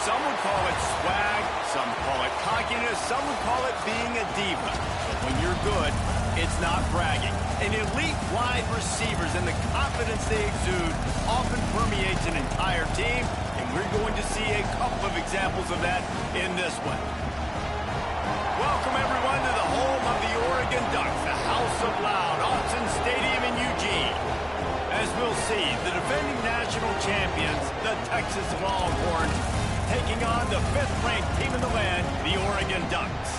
Some would call it swag, some call it cockiness, some would call it being a diva. But when you're good, it's not bragging. An elite wide receivers and the confidence they exude often permeates an entire team, and we're going to see a couple of examples of that in this one. Welcome, everyone, to the home of the Oregon Ducks, the House of Loud, Autzen Stadium in Eugene. As we'll see, the defending national champions, the Texas Longhorns, taking on the 5th-ranked team in the land, the Oregon Ducks.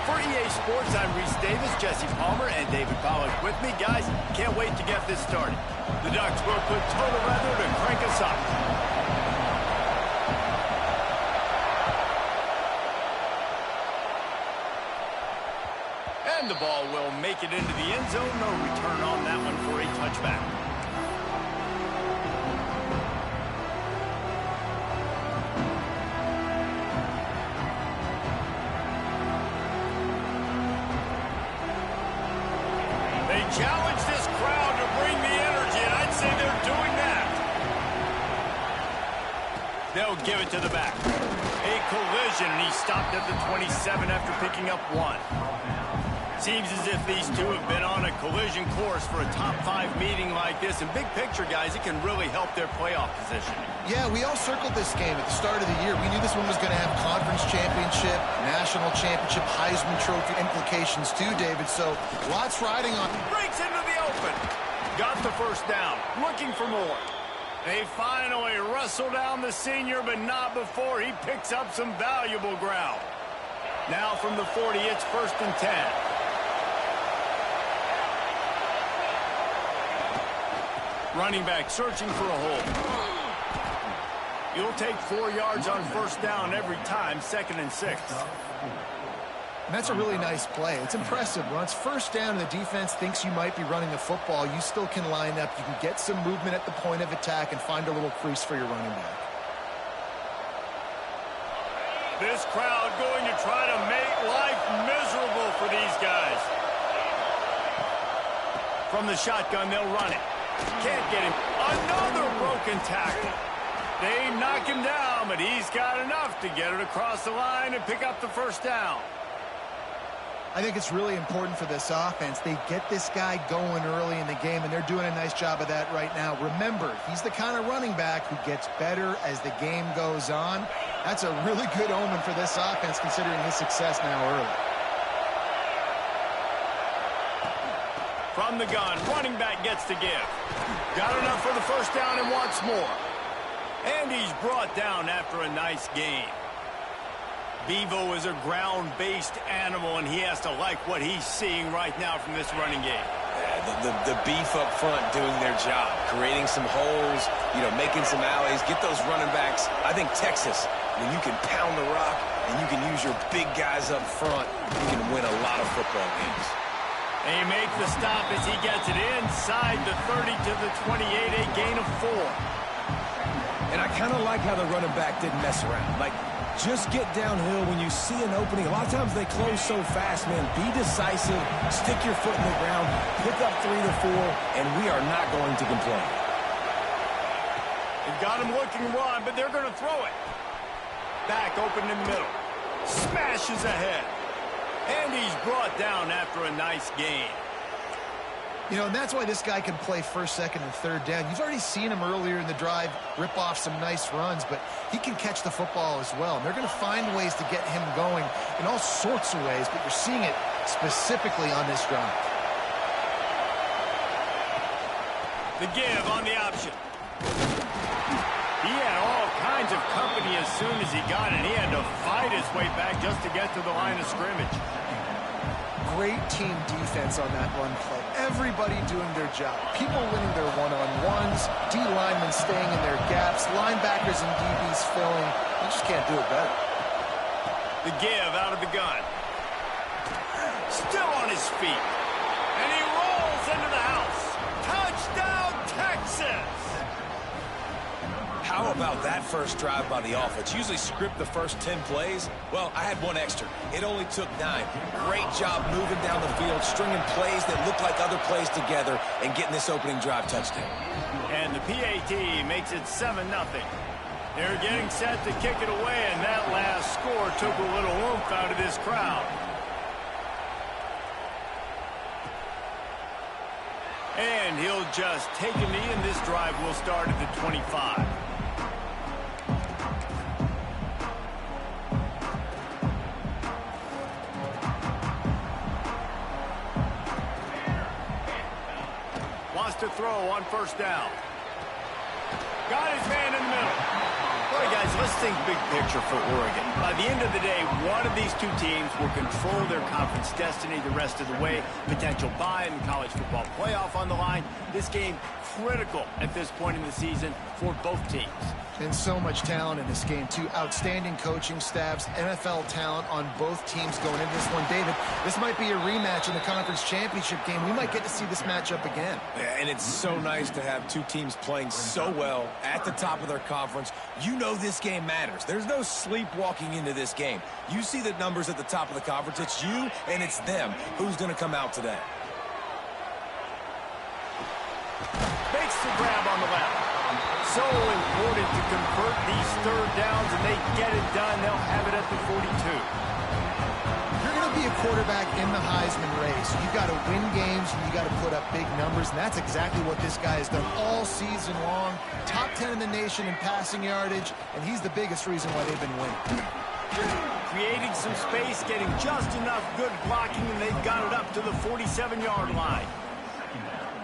For EA Sports, I'm Reese Davis, Jesse Palmer, and David Pollack with me. Guys, can't wait to get this started. The Ducks will put total weather to crank us up. And the ball will make it into the end zone. No return on that one for a touchback. They challenge this crowd to bring the energy, and I'd say they're doing that. They'll give it to the back. A collision, and he stopped at the 27 after picking up 1. Seems as if these two have been on a collision course for a top 5 meeting like this. And big picture, guys, it can really help their playoff position. Yeah, we all circled this game at the start of the year. We knew this one was going to have conference championship, national championship, Heisman Trophy implications too, David. So lots riding on. Breaks into the open. Got the first down. Looking for more. They finally wrestle down the senior, but not before he picks up some valuable ground. Now from the 40, it's 1st and 10. Running back searching for a hole. You'll take 4 yards on 1st down every time, 2nd and 6. And that's a really nice play. It's impressive. When it's 1st down and the defense thinks you might be running the football, you still can line up. You can get some movement at the point of attack and find a little crease for your running back. This crowd going to try to make life miserable for these guys. From the shotgun, they'll run it. Can't get him. Another broken tackle. They knock him down, but he's got enough to get it across the line and pick up the 1st down. I think it's really important for this offense. They get this guy going early in the game, and they're doing a nice job of that right now. Remember, he's the kind of running back who gets better as the game goes on. That's a really good omen for this offense, considering his success now early. From the gun, running back gets to give. Got enough for the 1st down and wants more. And he's brought down after a nice gain. Bevo is a ground-based animal, and he has to like what he's seeing right now from this running game. Yeah, the beef up front doing their job, creating some holes, making some alleys, get those running backs. I think Texas, when you can pound the rock and you can use your big guys up front, you can win a lot of football games. They make the stop as he gets it inside the 30 to the 28, a gain of 4. And I kind of like how the running back didn't mess around. Like, just get downhill when you see an opening. A lot of times they close so fast, man. Be decisive, stick your foot in the ground, pick up 3 to 4, and we are not going to complain. They've got him looking to run, but they're going to throw it. Back open in the middle. Smashes ahead. And he's brought down after a nice gain. And that's why this guy can play 1st, 2nd, and 3rd down. You've already seen him earlier in the drive rip off some nice runs, but he can catch the football as well. And they're going to find ways to get him going in all sorts of ways, but you're seeing it specifically on this drive. The give on the option. He had all kinds of company as soon as he got it. He had to fight his way back just to get to the line of scrimmage. Great team defense on that run play. Everybody doing their job. People winning their one-on-ones, D linemen staying in their gaps, linebackers and DBs filling. You just can't do it better. The give out of the gun. Still on his feet. And he rolls into the house. Touchdown, Texas! How about that first drive by the offense? Usually script the first 10 plays. Well, I had one extra. It only took 9. Great job moving down the field, stringing plays that look like other plays together, and getting this opening drive touchdown. And the PAT makes it 7-0. They're getting set to kick it away, and that last score took a little oomph out of this crowd. And he'll just take a knee, and this drive will start at the 25. Wants to throw on first down. Got his man in the middle. All right, guys, let's think big picture for Oregon. By the end of the day, one of these two teams will control their conference destiny the rest of the way. Potential bye in the college football playoff on the line. This game critical at this point in the season for both teams. And so much talent in this game, too. Outstanding coaching staffs, NFL talent on both teams going into this one. David, this might be a rematch in the conference championship game. We might get to see this matchup again. Yeah, and it's so nice to have two teams playing so well at the top of their conference. You know this game matters. There's no sleepwalking into this game. You see the numbers at the top of the conference. It's you and it's them. Who's going to come out today? Makes the grab on the left. So important to convert these third downs, and they get it done. They'll have it at the 42. You're going to be a quarterback in the Heisman race. You've got to win games, and you got to put up big numbers, and that's exactly what this guy has done all season long. Top 10 in the nation in passing yardage, and he's the biggest reason why they've been winning. Creating some space, getting just enough good blocking, and they've got it up to the 47-yard line.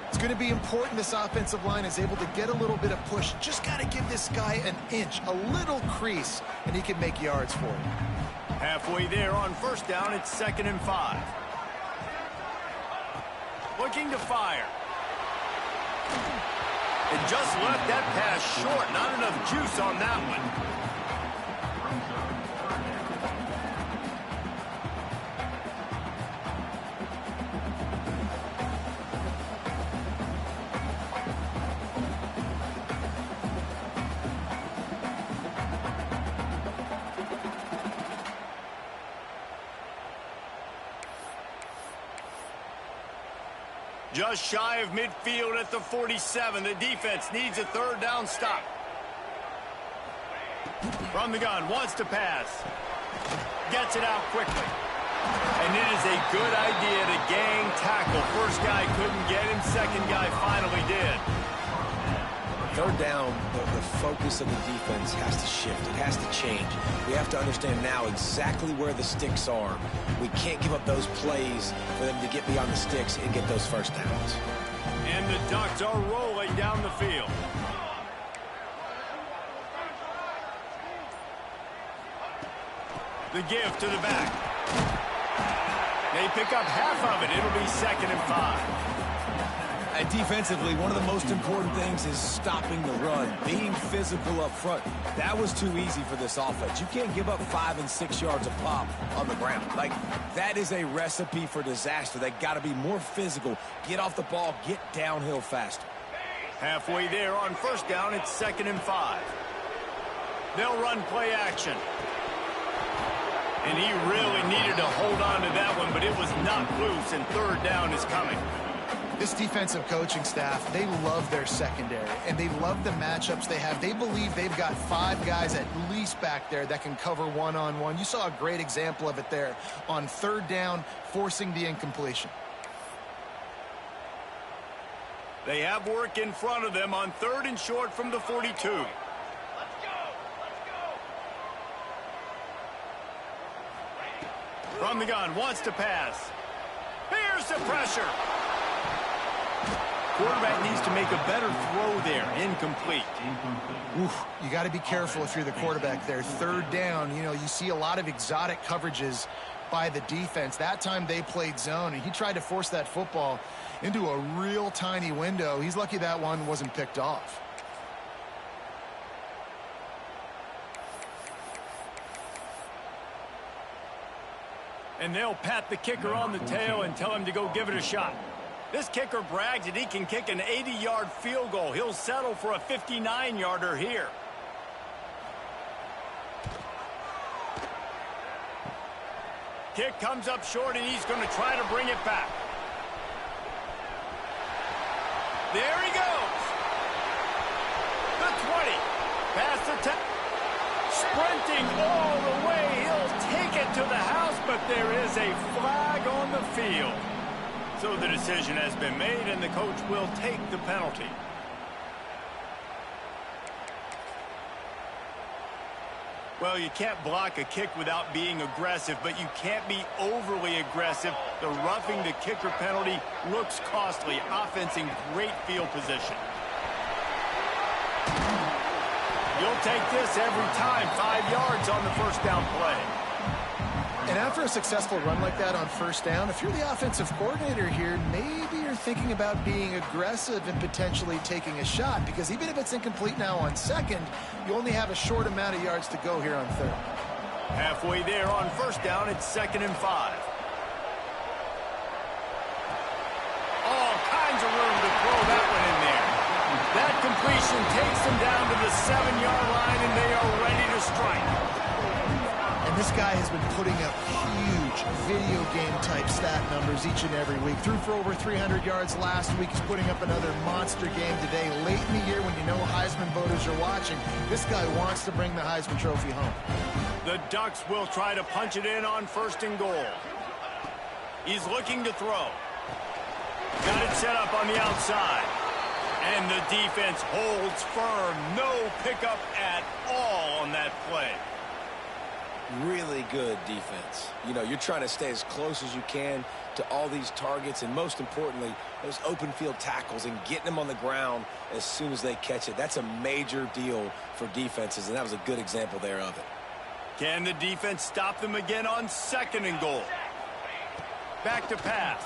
It's going to be important this offensive line is able to get a little bit of push. Just got to give this guy an inch, a little crease, and he can make yards for you. Halfway there on first down, it's 2nd and 5. Looking to fire. And just left that pass short. Not enough juice on that one. Just shy of midfield at the 47. The defense needs a third down stop. From the gun, wants to pass. Gets it out quickly. And it is a good idea to gang tackle. First guy couldn't get him. Second guy finally did. Third down, the focus of the defense has to shift. It has to change. We have to understand now exactly where the sticks are. We can't give up those plays for them to get beyond the sticks and get those first downs. And the Ducks are rolling down the field. The give to the back. They pick up half of it. It'll be 2nd and 5. Defensively, one of the most important things is stopping the run, being physical up front. That was too easy for this offense. You can't give up 5 and 6 yards of pop on the ground. Like, that is a recipe for disaster. They got to be more physical, get off the ball, get downhill faster. Halfway there on first down, it's 2nd and 5. They'll run play action. And he really needed to hold on to that one, but it was not loose, and third down is coming. This defensive coaching staff, they love their secondary, and they love the matchups they have. They believe they've got 5 guys at least back there that can cover one-on-one. You saw a great example of it there on third down, forcing the incompletion. They have work in front of them on 3rd and short from the 42. From the gun, wants to pass. Here's the pressure. Quarterback needs to make a better throw there. Incomplete. Oof, you got to be careful if you're the quarterback there. Third down, you know, you see a lot of exotic coverages by the defense. That time they played zone, and he tried to force that football into a real tiny window. He's lucky that one wasn't picked off. And they'll pat the kicker on the tail and tell him to go give it a shot. This kicker brags that he can kick an 80-yard field goal. He'll settle for a 59-yarder here. Kick comes up short, and he's going to try to bring it back. There he goes. The 20. Past the 10. Lurching all the way. He'll take it to the house, but there is a flag on the field. So the decision has been made, and the coach will take the penalty. Well, you can't block a kick without being aggressive, but you can't be overly aggressive. The roughing the kicker penalty looks costly. Offense in great field position. You'll take this every time. 5 yards on the first down play. And after a successful run like that on first down, if you're the offensive coordinator here, maybe you're thinking about being aggressive and potentially taking a shot, because even if it's incomplete now on second, you only have a short amount of yards to go here on third. Halfway there on first down, it's 2nd and 5. All kinds of room to throw that one in there. That completion takes them down to the 7-yard line, and they are ready to strike. And this guy has been putting up huge video game-type stat numbers each and every week. Threw for over 300 yards last week. He's putting up another monster game today. Late in the year when you know Heisman voters are watching, this guy wants to bring the Heisman Trophy home. The Ducks will try to punch it in on 1st and goal. He's looking to throw. Got it set up on the outside. And the defense holds firm. No pickup at all on that play. Really good defense. You know, you're trying to stay as close as you can to all these targets, and most importantly, those open field tackles and getting them on the ground as soon as they catch it. That's a major deal for defenses, and that was a good example there of it. Can the defense stop them again on 2nd and goal? Back to pass.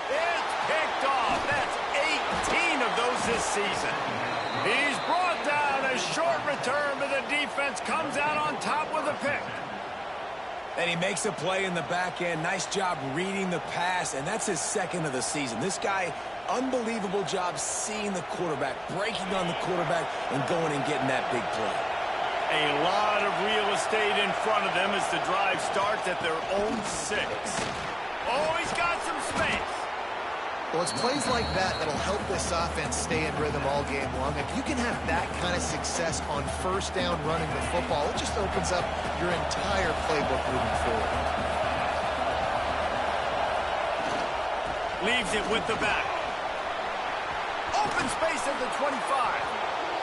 It's picked off. That's 18 of those this season. He's brought down. A short return, but the defense comes out on top with a pick. And he makes a play in the back end. Nice job reading the pass, and that's his 2nd of the season. This guy, unbelievable job seeing the quarterback, breaking on the quarterback, and going and getting that big play. A lot of real estate in front of them as the drive starts at their own 6. Oh, he's got some space. Well, it's plays like that that'll help this offense stay in rhythm all game long. If you can have that kind of success on first down running the football, it just opens up your entire playbook moving forward. Leaves it with the back. Open space at the 25.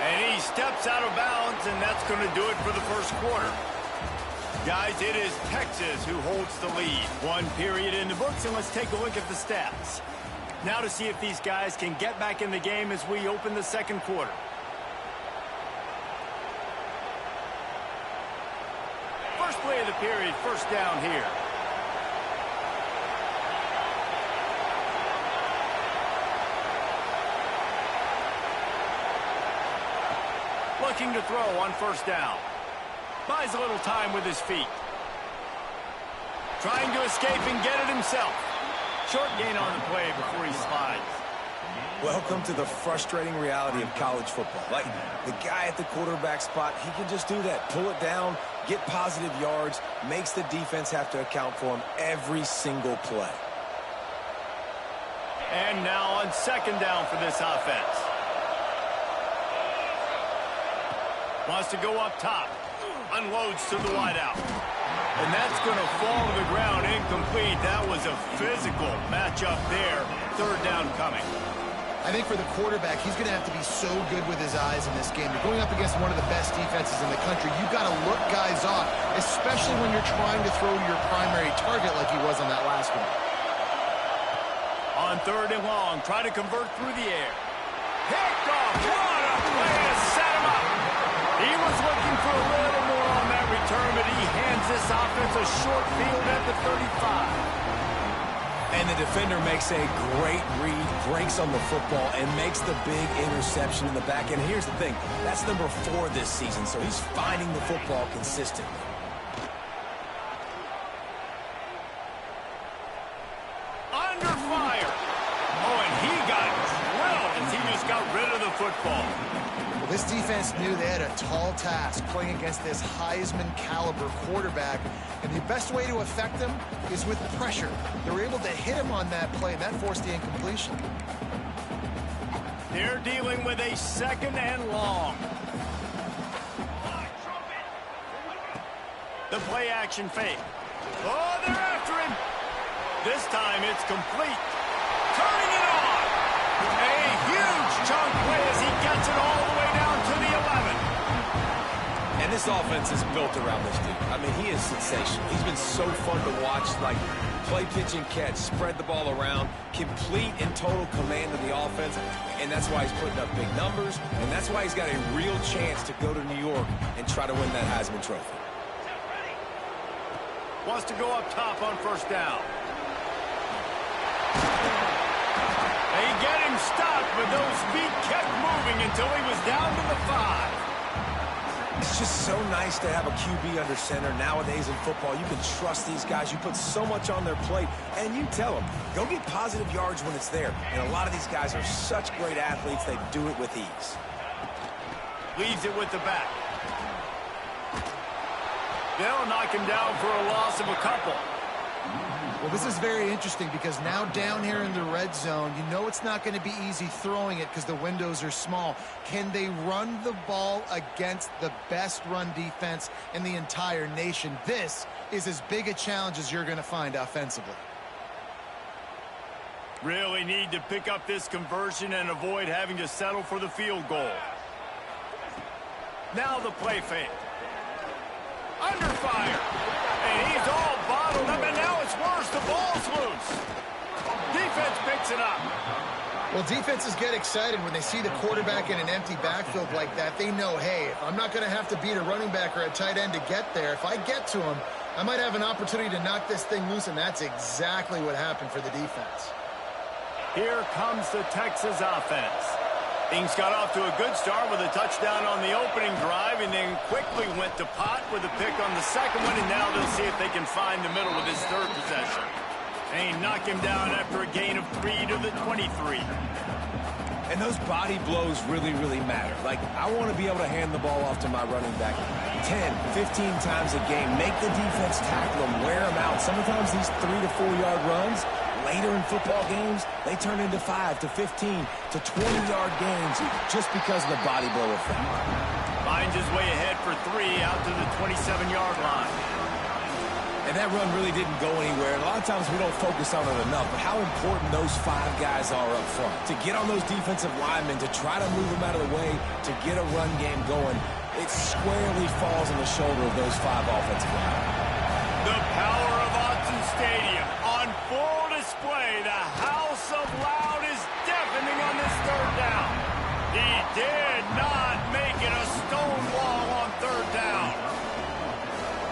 And he steps out of bounds, and that's going to do it for the first quarter. Guys, it is Texas who holds the lead. 1 period in the books, and let's take a look at the stats. Now to see if these guys can get back in the game as we open the 2nd quarter. First play of the period, first down here. Looking to throw on first down. Buys a little time with his feet. Trying to escape and get it himself. Short gain on the play before he slides. Welcome to the frustrating reality of college football. Like, the guy at the quarterback spot, he can just do that. Pull it down, get positive yards, makes the defense have to account for him every single play. And now on 2nd down for this offense. Wants to go up top. Unloads to the wideout. And that's going to fall to the ground incomplete. That was a physical matchup there. 3rd down coming. I think for the quarterback, he's going to have to be so good with his eyes in this game. You're going up against one of the best defenses in the country. You've got to look guys off, especially when you're trying to throw your primary target like he was on that last one. On 3rd and long, try to convert through the air. Picked off. What a play to set him up. He was looking for a little more on that return, but he hands this offense a short field at the 35. And the defender makes a great read, breaks on the football, and makes the big interception in the back end. Here's the thing, that's number 4 this season, so he's finding the football consistently. Under fire. Oh, and he got drilled as he just got rid of the football. Well, this defense knew they had a tall task playing against this Heisman caliber quarterback, and the best way to affect them is with pressure. They were able to hit him on that play, and that forced the incompletion. They're dealing with a 2nd and long. The play action fake. Oh, they're after him. This time it's complete. Turning it on. A huge chunk play as he gets it all the way down to the 11. And this offense is built around this dude. I mean, he is sensational. He's been so fun to watch, like play, pitch, and catch, spread the ball around, complete and total command of the offense, and that's why he's putting up big numbers, and that's why he's got a real chance to go to New York and try to win that Heisman Trophy. Wants to go up top on first down. They get him stopped, but those feet kept moving until he was down to the 5. It's just so nice to have a QB under center. Nowadays in football, you can trust these guys. You put so much on their plate, and you tell them, go get positive yards when it's there. And a lot of these guys are such great athletes, they do it with ease. Leaves it with the back. They'll knock him down for a loss of a couple. Well, this is very interesting because now down here in the red zone, you know it's not going to be easy throwing it because the windows are small. Can they run the ball against the best run defense in the entire nation? This is as big a challenge as you're going to find offensively. Really need to pick up this conversion and avoid having to settle for the field goal. Now the play fake. Under fire. And he's all bottled up, and now it's worse. The ball's loose. Defense picks it up. Well, defenses get excited when they see the quarterback in an empty backfield like that. They know, hey, I'm not going to have to beat a running back or a tight end to get there. If I get to him, I might have an opportunity to knock this thing loose, and that's exactly what happened for the defense. Here comes the Texas offense. Things got off to a good start with a touchdown on the opening drive and then quickly went to pot with a pick on the second one, and now they'll see if they can find the middle with his third possession. They knock him down after a gain of 3 to the 23. And those body blows really, really matter. Like, I want to be able to hand the ball off to my running back 10, 15 times a game. Make the defense tackle him, wear him out. Sometimes these 3 to 4 yard runs, later in football games, they turn into 5 to 15 to 20-yard gains just because of the body blow effect. Finds his way ahead for 3 out to the 27-yard line. And that run really didn't go anywhere. And a lot of times we don't focus on it enough, but how important those 5 guys are up front. To get on those defensive linemen, to try to move them out of the way, to get a run game going, it squarely falls on the shoulder of those 5 offensive linemen. The power of Autzen Stadium on full display. The house of loud is deafening on this third down. He did not make it a stonewall on third down.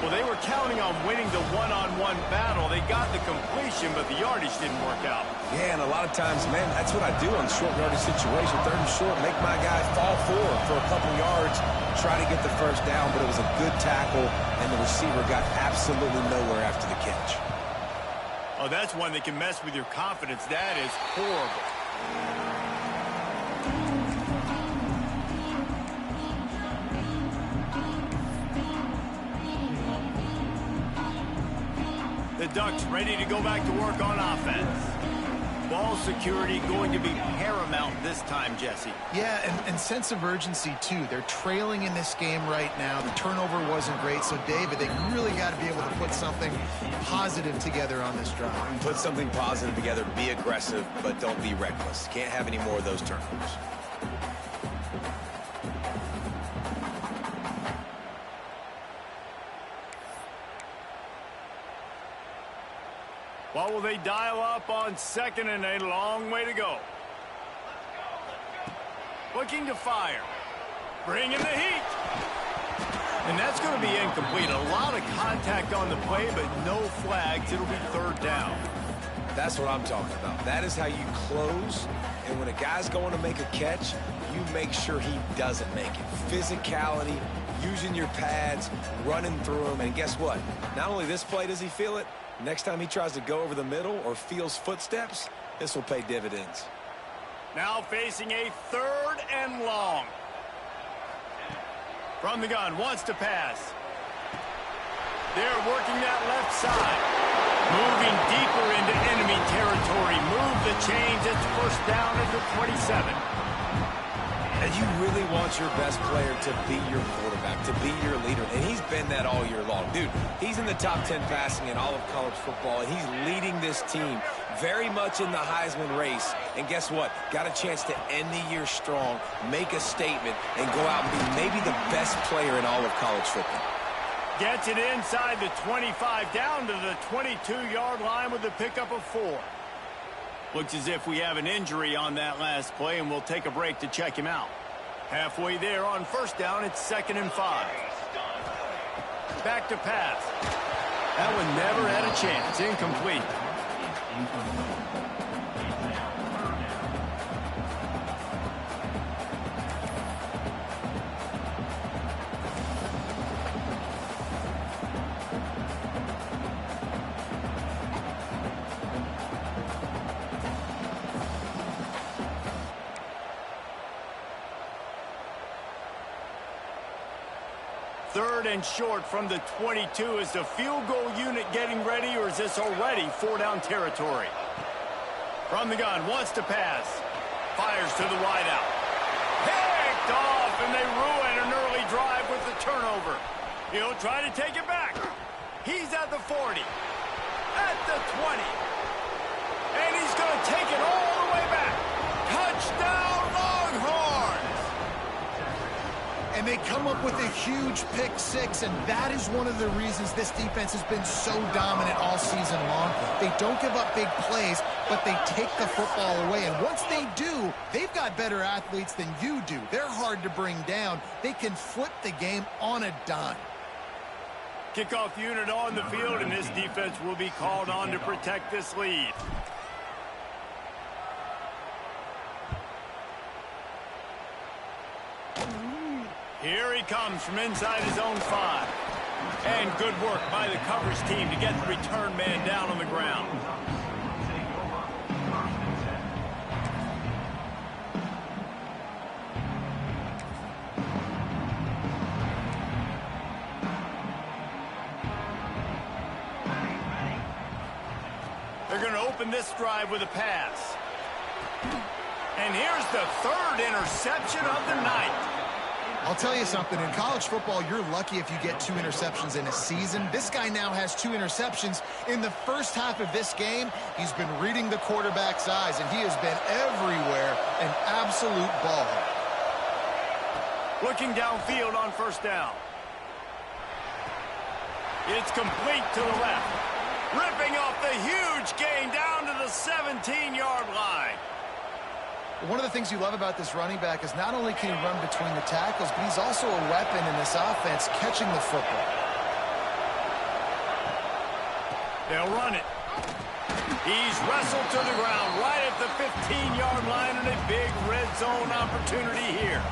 Well, they were counting on winning the one-on-one battle. They got the completion, but the yardage didn't work out. Yeah, and a lot of times, man, that's what I do on short yardage situation. Third and short, make my guy fall forward for a couple yards, try to get the first down, but it was a good tackle, and the receiver got absolutely nowhere after the catch. Oh, that's one that can mess with your confidence. That is horrible. The Ducks ready to go back to work on offense. Ball security going to be paramount this time, Jesse. Yeah, and sense of urgency, too. They're trailing in this game right now. The turnover wasn't great. So, David, they really got to be able to put something positive together on this drive. Put something positive together, be aggressive, but don't be reckless. Can't have any more of those turnovers. What will they dial up on second and a long way to go? Looking to fire. Bringing the heat. And that's going to be incomplete. A lot of contact on the play, but no flags. It'll be third down. That's what I'm talking about. That is how you close. And when a guy's going to make a catch, you make sure he doesn't make it. Physicality, using your pads, running through them. And guess what? Not only this play does he feel it, next time he tries to go over the middle or feels footsteps, this will pay dividends. Now facing a third and long. From the gun, wants to pass. They're working that left side. Moving deeper into enemy territory. Move the chains. It's first down at the 27. And you really want your best player to be your quarterback, to be your leader, and he's been that all year long. Dude, he's in the top 10 passing in all of college football, and he's leading this team very much in the Heisman race. And guess what? Got a chance to end the year strong, make a statement, and go out and be maybe the best player in all of college football. Gets it inside the 25, down to the 22-yard line with a pickup of 4. Looks as if we have an injury on that last play, and we'll take a break to check him out. Halfway there on first down, it's 2nd and 5. Back to pass. That one never had a chance. Incomplete. Third and short from the 22. Is the field goal unit getting ready, or is this already 4-down territory? From the gun, wants to pass. Fires to the wideout. Picked off, and they ruin an early drive with the turnover. He'll try to take it back. He's at the 40. At the 20. And he's going to take it all the way back. Touchdown, Longhorns! And they come up with a huge pick six, and that is one of the reasons this defense has been so dominant all season long. They don't give up big plays, but they take the football away. And once they do, they've got better athletes than you do. They're hard to bring down. They can flip the game on a dime. Kickoff unit on the field, and this defense will be called on to protect this lead. Here he comes from inside his own 5. And good work by the coverage team to get the return man down on the ground. They're going to open this drive with a pass. And here's the 3rd interception of the night. I'll tell you something, in college football, you're lucky if you get 2 interceptions in a season. This guy now has 2 interceptions. In the first half of this game, he's been reading the quarterback's eyes, and he has been everywhere, an absolute baller. Looking downfield on first down. It's complete to the left. Ripping off the huge gain down to the 17-yard line. One of the things you love about this running back is not only can he run between the tackles, but he's also a weapon in this offense catching the football. They'll run it. He's wrestled to the ground right at the 15-yard line, and a big red zone opportunity here.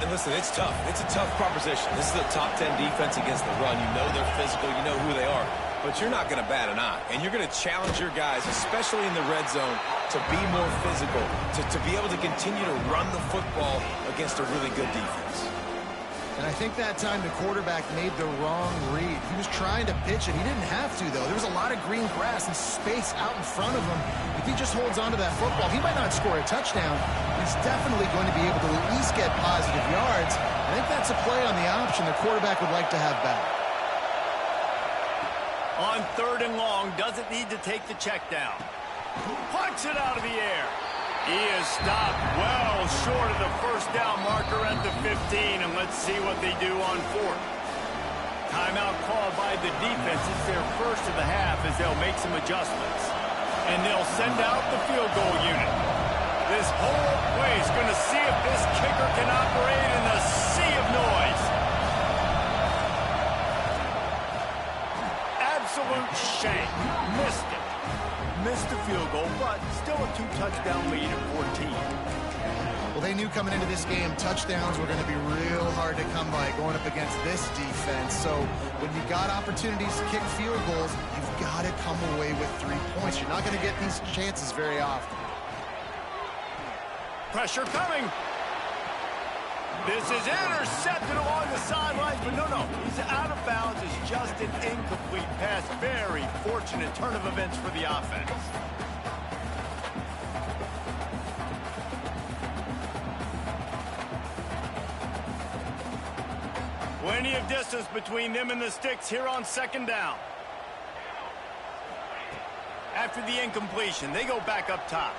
And listen, it's tough. It's a tough proposition. This is a top 10 defense against the run. You know they're physical. You know who they are. But you're not going to bat an eye. And you're going to challenge your guys, especially in the red zone, to be more physical, to be able to continue to run the football against a really good defense. And I think that time the quarterback made the wrong read. He was trying to pitch it. He didn't have to, though. There was a lot of green grass and space out in front of him. If he just holds on to that football, he might not score a touchdown. He's definitely going to be able to at least get positive yards. I think that's a play on the option the quarterback would like to have back. On 3rd and long, doesn't need to take the check down. Punts it out of the air. He is stopped well short of the first down marker at the 15, and let's see what they do on 4th. Timeout called by the defense. It's their first of the half as they'll make some adjustments. And they'll send out the field goal unit. This whole play is going to see if this kicker can operate in the sea of noise. Absolute shank. Missed it. Missed the field goal, but still a 2-touchdown lead at 14. Well, they knew coming into this game touchdowns were going to be real hard to come by going up against this defense. So when you got opportunities to kick field goals, you've got to come away with 3 points. You're not going to get these chances very often. Pressure coming. This is intercepted along the sidelines, but no, he's out of bounds. It's just an incomplete pass. Very fortunate turn of events for the offense. Plenty of distance between them and the sticks here on second down. After the incompletion, they go back up top.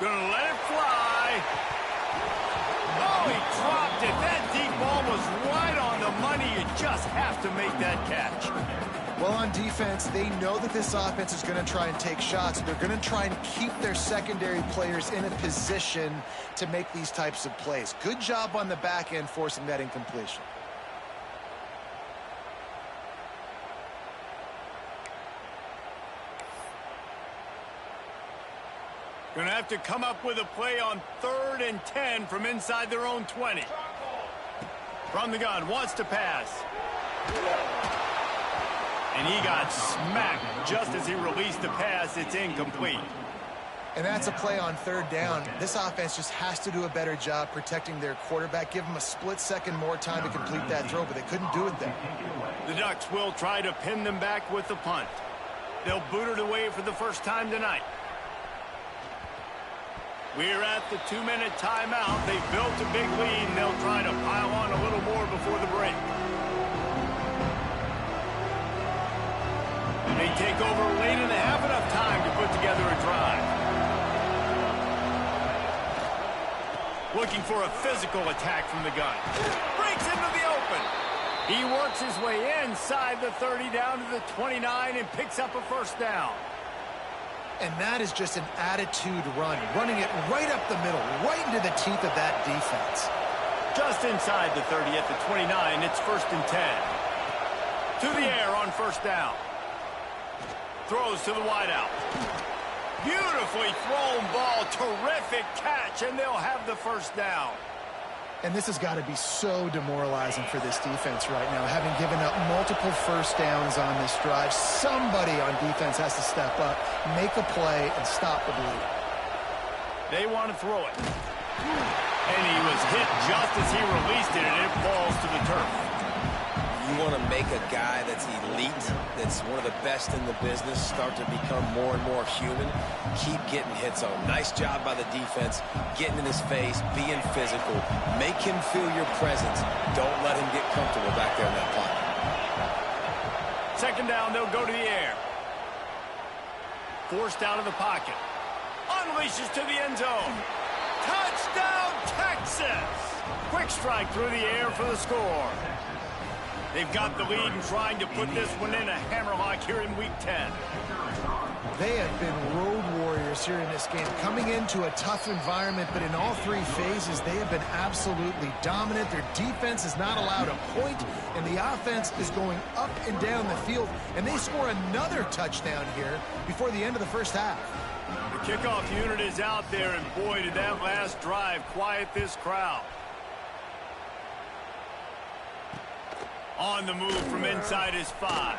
Gonna let it fly. Oh, he dropped it. That deep ball was right on the money. You just have to make that catch. Well, on defense, they know that this offense is going to try and take shots. They're going to try and keep their secondary players in a position to make these types of plays. Good job on the back end forcing that incompletion. Going to have to come up with a play on 3rd and 10 from inside their own 20. From the gun, wants to pass. And he got smacked just as he released the pass. It's incomplete. And that's a play on 3rd down. This offense just has to do a better job protecting their quarterback. Give him a split second more time to complete that throw, but they couldn't do it there. The Ducks will try to pin them back with the punt. They'll boot it away for the first time tonight. We're at the 2-minute timeout. They've built a big lead, and they'll try to pile on a little more before the break. They take over late and they have enough time to put together a drive. Looking for a physical attack from the gun. Breaks into the open. He works his way inside the 30 down to the 29 and picks up a first down. And that is just an attitude run, running it right up the middle, right into the teeth of that defense. Just inside the 30 at the 29, it's 1st and 10. To the air on first down. Throws to the wideout. Beautifully thrown ball, terrific catch, and they'll have the first down. And this has got to be so demoralizing for this defense right now, having given up multiple first downs on this drive. Somebody on defense has to step up, make a play, and stop the bleed. They want to throw it. And he was hit just as he released it, and it falls to the turf. You want to make a guy that's elite, that's one of the best in the business, start to become more and more human. Keep getting hits on him. Nice job by the defense, getting in his face, being physical. Make him feel your presence. Don't let him get comfortable back there in that pocket. Second down, they'll go to the air. Forced out of the pocket. Unleashes to the end zone. Touchdown, Texas! Quick strike through the air for the score. They've got the lead and trying to put this one in a hammerlock here in Week 10. They have been road warriors here in this game, coming into a tough environment, but in all 3 phases, they have been absolutely dominant. Their defense is not allowed a point, and the offense is going up and down the field, and they score another touchdown here before the end of the first half. The kickoff unit is out there, and boy, did that last drive quiet this crowd. On the move from inside his 5.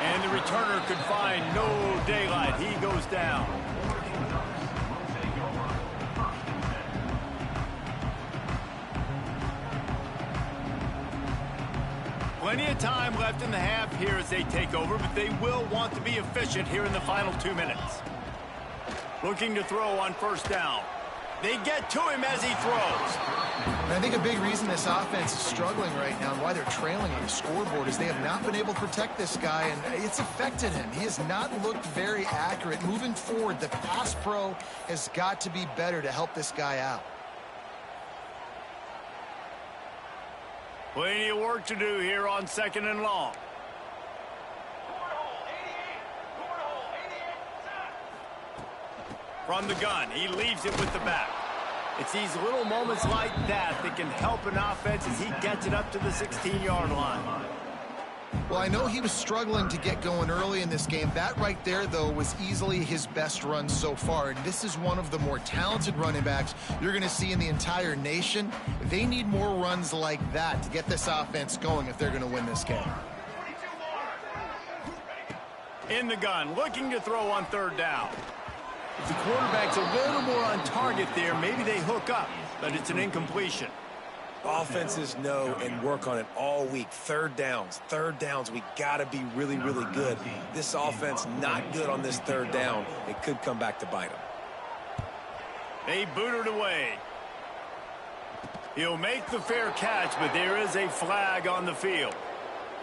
And the returner could find no daylight. He goes down. Plenty of time left in the half here as they take over, but they will want to be efficient here in the final 2 minutes. Looking to throw on first down. They get to him as he throws. And I think a big reason this offense is struggling right now and why they're trailing on the scoreboard is they have not been able to protect this guy, and it's affected him. He has not looked very accurate. Moving forward, the pass pro has got to be better to help this guy out. Plenty of work to do here on 2nd and long. From the gun, he leaves it with the back. It's these little moments like that that can help an offense as he gets it up to the 16-yard line. Well, I know he was struggling to get going early in this game. That right there, though, was easily his best run so far. And this is one of the more talented running backs you're going to see in the entire nation. They need more runs like that to get this offense going if they're going to win this game. In the gun, looking to throw on 3rd down. If the quarterback's a little more on target there, maybe they hook up, but it's an incompletion. Offenses know and work on it all week. 3rd downs, we got to be really, really good. This offense not good on this 3rd down. It could come back to bite them. They boot it away. He'll make the fair catch, but there is a flag on the field.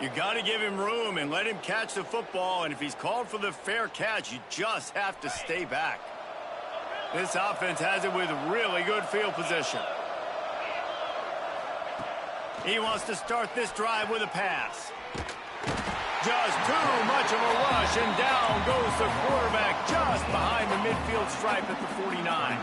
You got to give him room and let him catch the football, and if he's called for the fair catch, you just have to stay back. This offense has it with really good field position. He wants to start this drive with a pass. Just too much of a rush, and down goes the quarterback just behind the midfield stripe at the 49.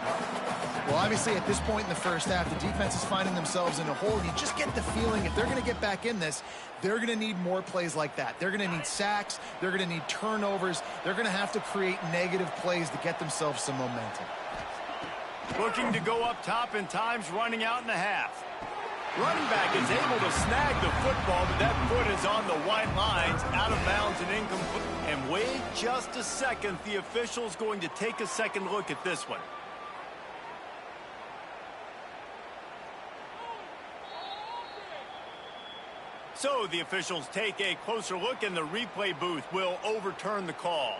Well, obviously, at this point in the first half, the defense is finding themselves in a hole. You just get the feeling if they're going to get back in this, they're going to need more plays like that. They're going to need sacks. They're going to need turnovers. They're going to have to create negative plays to get themselves some momentum. Looking to go up top, and time's running out in the half. Running back is able to snag the football, but that foot is on the white lines, out of bounds and incomplete. And wait just a second. The official's going to take a second look at this one. So the officials take a closer look, and the replay booth will overturn the call.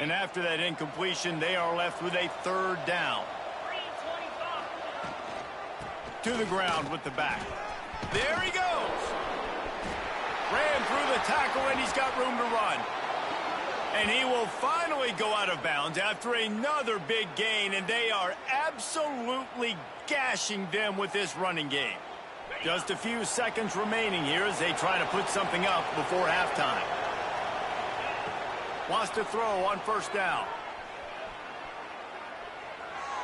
And after that incompletion, they are left with a third down. To the ground with the back. There he goes. Ran through the tackle, and he's got room to run. And he will finally go out of bounds after another big gain, and they are absolutely gashing them with this running game. Just a few seconds remaining here as they try to put something up before halftime. Wants to throw on first down.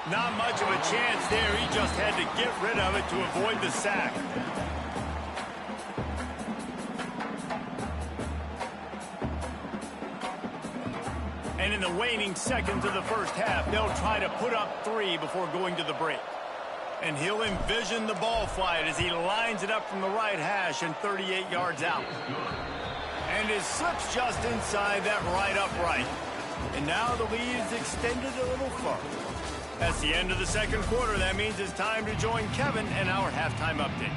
Not much of a chance there. He just had to get rid of it to avoid the sack. And in the waning seconds of the first half, they'll try to put up 3 before going to the break. And he'll envision the ball flight as he lines it up from the right hash and 38 yards out. And it slips just inside that right upright. And now the lead is extended a little further. That's the end of the second quarter. That means it's time to join Kevin and our halftime update.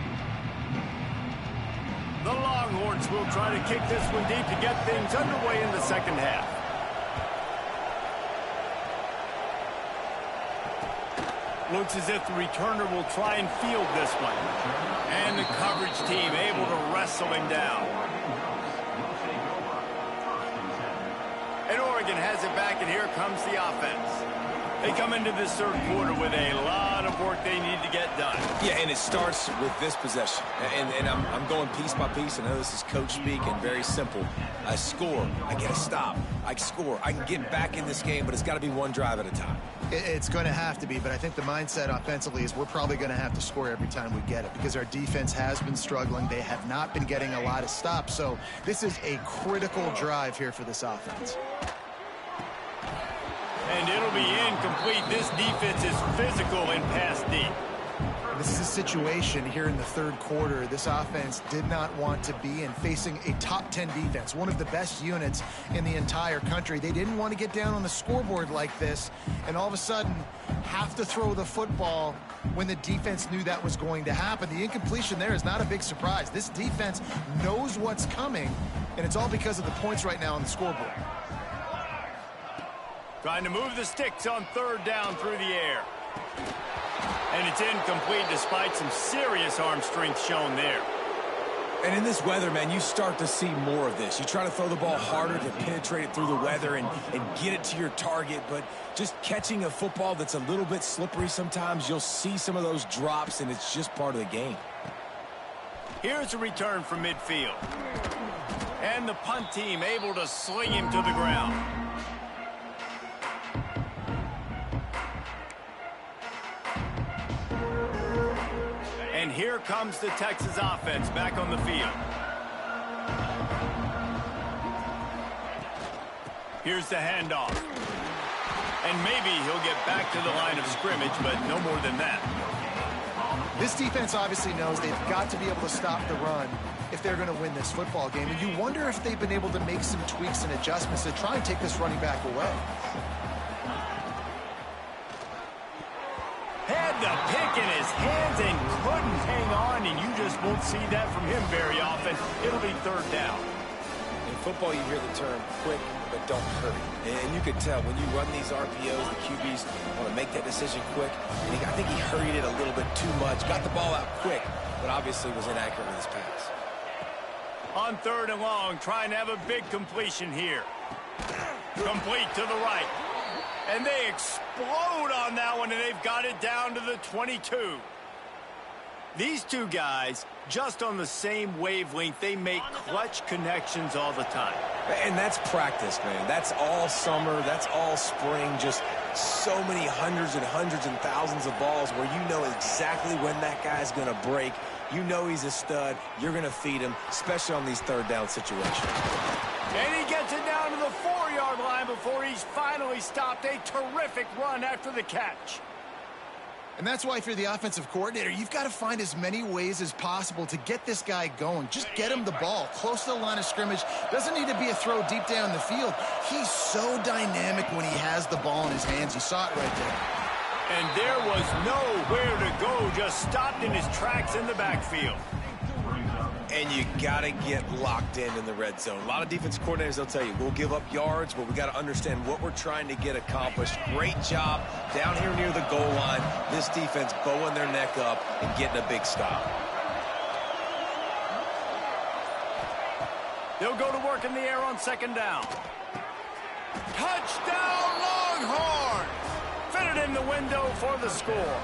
The Longhorns will try to kick this one deep to get things underway in the second half. Looks as if the returner will try and field this one. And the coverage team able to wrestle him down. And Oregon has it back, and here comes the offense. They come into this third quarter with a lot of work they need to get done. Yeah, and it starts with this possession. And I'm going piece by piece. I know this is coach speak and very simple. I score. I get a stop. I score. I can get back in this game, but it's got to be one drive at a time. It's going to have to be, but I think the mindset offensively is we're probably going to have to score every time we get it because our defense has been struggling. They have not been getting a lot of stops, so this is a critical drive here for this offense. And it'll be incomplete. This defense is physical and pass deep. This is a situation here in the third quarter this offense did not want to be in, facing a top 10 defense, one of the best units in the entire country. They didn't want to get down on the scoreboard like this and all of a sudden have to throw the football when the defense knew that was going to happen. The incompletion there is not a big surprise. This defense knows what's coming, and it's all because of the points right now on the scoreboard. Trying to move the sticks on third down through the air. And it's incomplete despite some serious arm strength shown there. And in this weather, man, you start to see more of this. You try to throw the ball harder to penetrate it through the weather and get it to your target, but just catching a football that's a little bit slippery sometimes, you'll see some of those drops, and it's just part of the game. Here's a return from midfield. And the punt team able to sling him to the ground. And here comes the Texas offense back on the field. Here's the handoff. And maybe he'll get back to the line of scrimmage, but no more than that. This defense obviously knows they've got to be able to stop the run if they're going to win this football game. And you wonder if they've been able to make some tweaks and adjustments to try and take this running back away. Had the pick in his hands and couldn't hang on, and you just won't see that from him very often. It'll be third down. And football, you hear the term quick, but don't hurry. And you can tell when you run these RPOs, the QBs want to make that decision quick. And I think he hurried it a little bit too much. Got the ball out quick, but obviously was inaccurate with his pass. On 3rd and long, trying to have a big completion here. Complete to the right. And they explode on that one, and they've got it down to the 22. These two guys, just on the same wavelength, they make clutch connections all the time. And that's practice, man. That's all summer. That's all spring. Just so many hundreds and thousands of balls where you know exactly when that guy's going to break. You know he's a stud. You're going to feed him, especially on these 3rd down situations. And he gets it down to the 4-yard line before he's finally stopped. A terrific run after the catch. And that's why if you're the offensive coordinator, you've got to find as many ways as possible to get this guy going. Just get him the ball close to the line of scrimmage. Doesn't need to be a throw deep down the field. He's so dynamic when he has the ball in his hands. You saw it right there. And there was nowhere to go, just stopped in his tracks in the backfield. And you got to get locked in the red zone. A lot of defense coordinators, they'll tell you, we'll give up yards, but we got to understand what we're trying to get accomplished. Great job down here near the goal line. This defense bowing their neck up and getting a big stop. They'll go to work in the air on 2nd down. Touchdown, Longhorns! Fitted in the window for the score.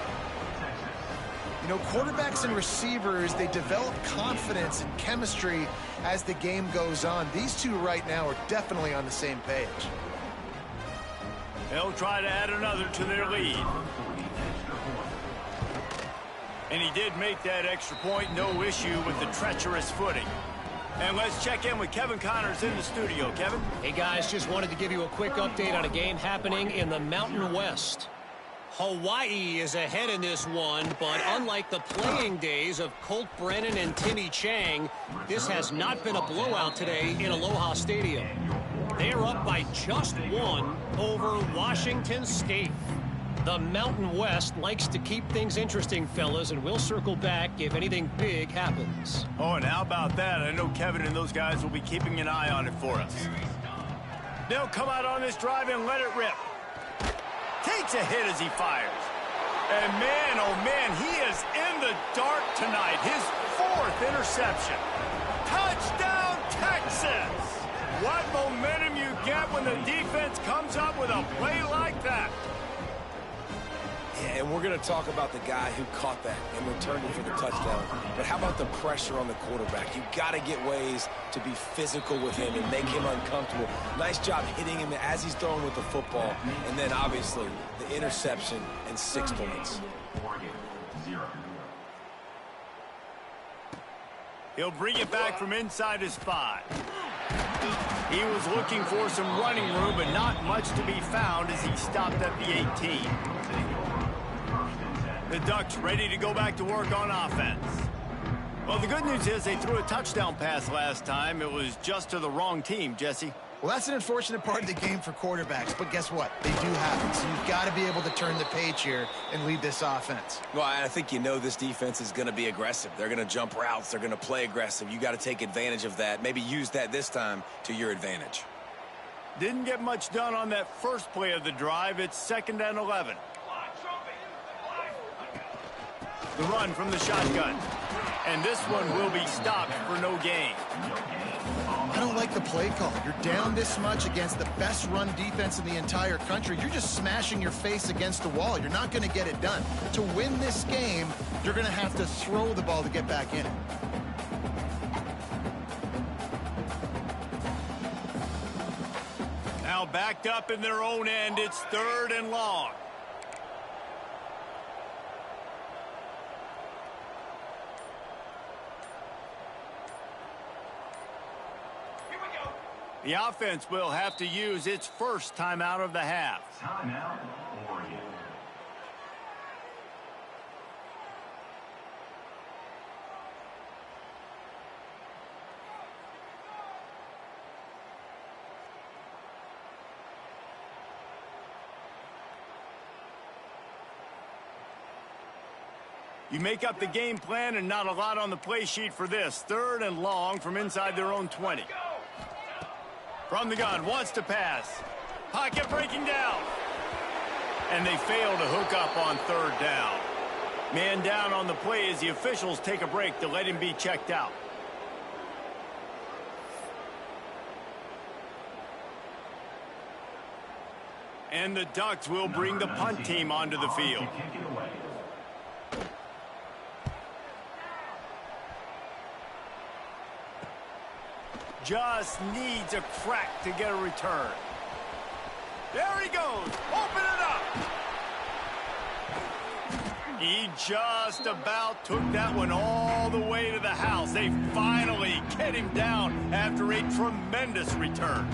You know, quarterbacks and receivers, they develop confidence and chemistry as the game goes on. These two right now are definitely on the same page. They'll try to add another to their lead. And he did make that extra point, no issue with the treacherous footing. And let's check in with Kevin Connors in the studio. Kevin? Hey, guys, just wanted to give you a quick update on a game happening in the Mountain West. Hawaii is ahead in this one, but unlike the playing days of Colt Brennan and Timmy Chang, this has not been a blowout today in Aloha Stadium. They are up by just 1 over Washington State. The Mountain West likes to keep things interesting, fellas, and we'll circle back if anything big happens. Oh, and how about that? I know Kevin and those guys will be keeping an eye on it for us. They'll come out on this drive and let it rip. Takes a hit as he fires. And man, oh man, he is in the dark tonight. His 4th interception. Touchdown, Texas! What momentum you get when the defense comes up with a play like that. Yeah, and we're going to talk about the guy who caught that and returned it for the touchdown. But how about the pressure on the quarterback? You got to get ways to be physical with him and make him uncomfortable. Nice job hitting him as he's throwing with the football. And then, obviously, the interception and 6 points. He'll bring it back from inside his 5. He was looking for some running room, but not much to be found as he stopped at the 18. The Ducks ready to go back to work on offense. Well, the good news is they threw a touchdown pass last time. It was just to the wrong team, Jesse. Well, that's an unfortunate part of the game for quarterbacks, but guess what? They do happen, so you've got to be able to turn the page here and lead this offense. Well, I think you know this defense is going to be aggressive. They're going to jump routes. They're going to play aggressive. You got to take advantage of that. Maybe use that this time to your advantage. Didn't get much done on that first play of the drive. It's 2nd and 11. The run from the shotgun. And this one will be stopped for no gain. I don't like the play call. You're down this much against the best run defense in the entire country. You're just smashing your face against the wall. You're not going to get it done. To win this game, you're going to have to throw the ball to get back in it. Now backed up in their own end. It's 3rd and long. The offense will have to use its first timeout of the half. Timeout, Oregon. You make up the game plan and not a lot on the play sheet for this. 3rd and long from inside their own 20. From the gun, wants to pass. Pocket breaking down. And they fail to hook up on third down. Man down on the play as the officials take a break to let him be checked out. And the Ducks will bring the punt team onto the field. Just needs a crack to get a return. There he goes. Open it up. He just about took that one all the way to the house. They finally get him down after a tremendous return.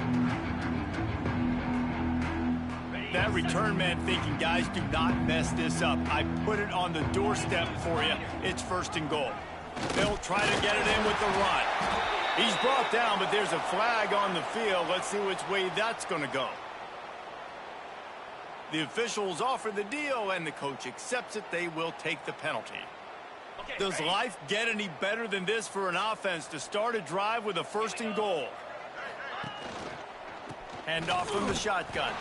That return man thinking, guys, do not mess this up. I put it on the doorstep for you. It's 1st and goal. They'll try to get it in with the run. He's brought down, but there's a flag on the field. Let's see which way that's going to go. The officials offer the deal, and the coach accepts it. They will take the penalty. Does life get any better than this for an offense to start a drive with a 1st and goal? Handoff from the shotgun.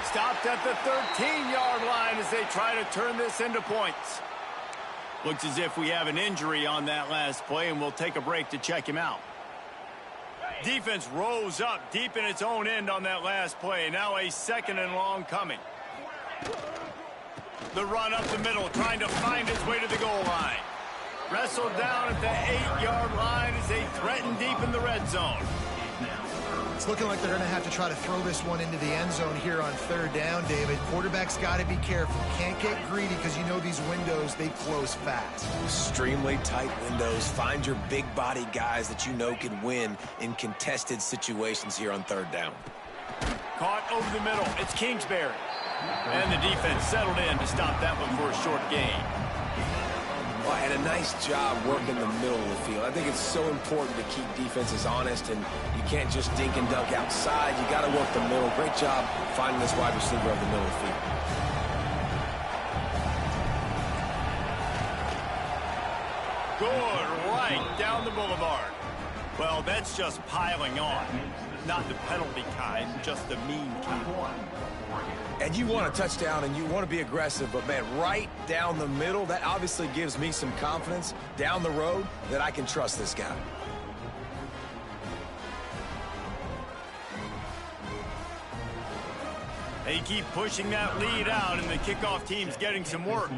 Stopped at the 13-yard line as they try to turn this into points. Looks as if we have an injury on that last play, and we'll take a break to check him out. Defense rose up deep in its own end on that last play. Now a 2nd and long coming. The run up the middle, trying to find his way to the goal line. Wrestled down at the 8-yard line as they threaten deep in the red zone. It's looking like they're going to have to try to throw this one into the end zone here on 3rd down, David. Quarterback's got to be careful. Can't get greedy because you know these windows, they close fast. Extremely tight windows. Find your big body guys that you know can win in contested situations here on 3rd down. Caught over the middle. It's Kingsbury. And the defense settled in to stop that one for a short gain. Well, and a nice job working the middle of the field. I think it's so important to keep defenses honest, and you can't just dink and dunk outside. You got to work the middle. Great job finding this wide receiver over the middle of the field. Good, right down the boulevard. Well, that's just piling on. Not the penalty kind, just the mean kind. And you want a touchdown and you want to be aggressive, but, man, right down the middle, that obviously gives me some confidence down the road that I can trust this guy. They keep pushing that lead out, and the kickoff team's getting some work.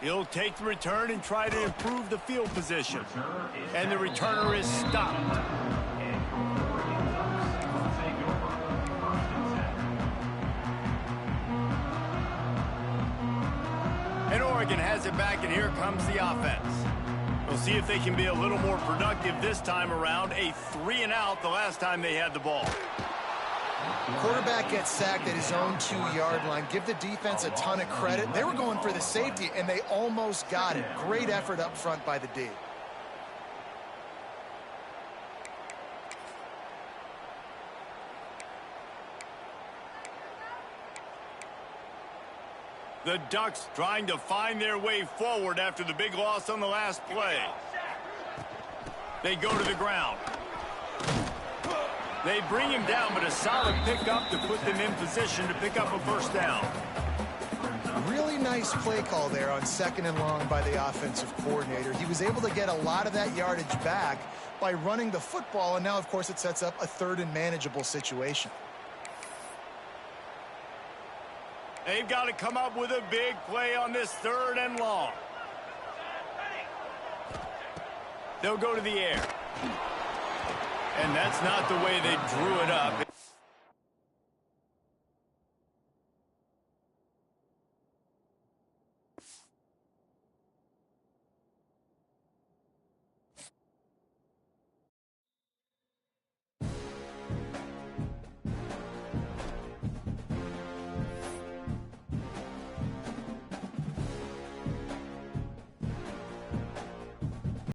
He'll take the return and try to improve the field position. And the returner is stopped. And Oregon has it back, and here comes the offense. We'll see if they can be a little more productive this time around. A 3-and-out the last time they had the ball. Quarterback gets sacked at his own 2-yard line. Give the defense a ton of credit. They were going for the safety, and they almost got it. Great effort up front by the D. The Ducks trying to find their way forward after the big loss on the last play. They go to the ground. They bring him down, but a solid pickup to put them in position to pick up a 1st down. Really nice play call there on 2nd and long by the offensive coordinator. He was able to get a lot of that yardage back by running the football, and now, of course, it sets up a 3rd and manageable situation. They've got to come up with a big play on this 3rd and long. They'll go to the air. And that's not the way they drew it up.